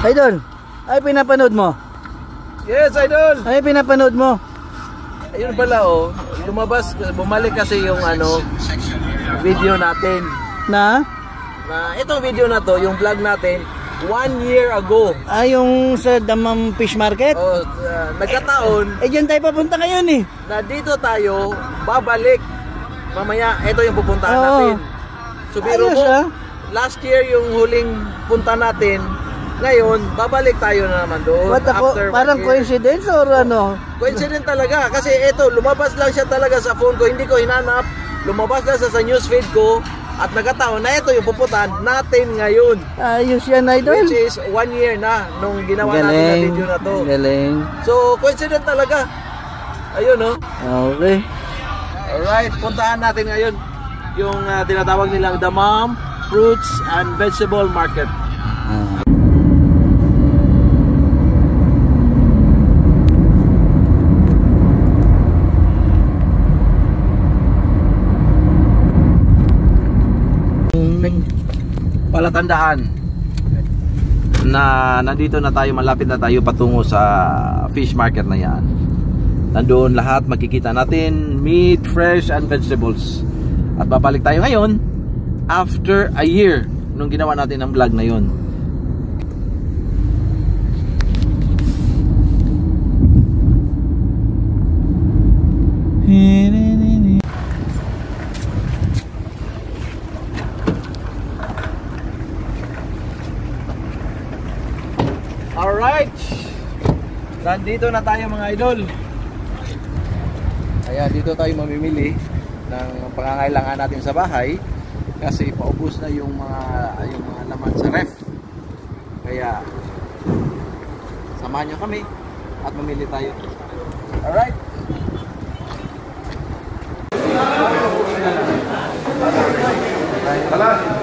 Idol, ay pinapanood mo? Yes, Idol! Ay pinapanood mo? Ayun pala oh, lumabas, bumalik kasi yung ano, video natin. Na Itong video na to, yung vlog natin, 1 year ago. Yung sa Damam Fish Market? Oh, nagkataon. Diyan tayo papunta ngayon eh. Na dito tayo, babalik. Mamaya, ito yung pupuntahan natin. So, biro mo, last year yung huling punta natin. Ngayon, babalik tayo na naman doon. Parang coincidence or ano? Coincidence talaga. Kasi ito, lumabas lang siya talaga sa phone ko. Hindi ko hinanap. Lumabas lang sa newsfeed ko. At nagkataon na ito yung pupuntahan natin ngayon. Ayos yan, Idol. Which is 1 year na nung ginawa natin na video na to. Galing. So, coincidence talaga. Ayun, no? Okay. Alright, puntahan natin ngayon yung tinatawag nilang Damam Fruits and Vegetable Market. Palatandaan na nandito na tayo, malapit na tayo patungo sa fish market na yan. Nandoon lahat makikita natin meat, fresh and vegetables. At babalik tayo ngayon after a year nung ginawa natin ang vlog na yun. Alright, nandito na tayo mga idol. Ayan, dito tayo mamimili ng pangangailangan natin sa bahay kasi paubos na yung mga laman sa ref. Kaya samahan nyo kami at mamili tayo. Alright. Alright.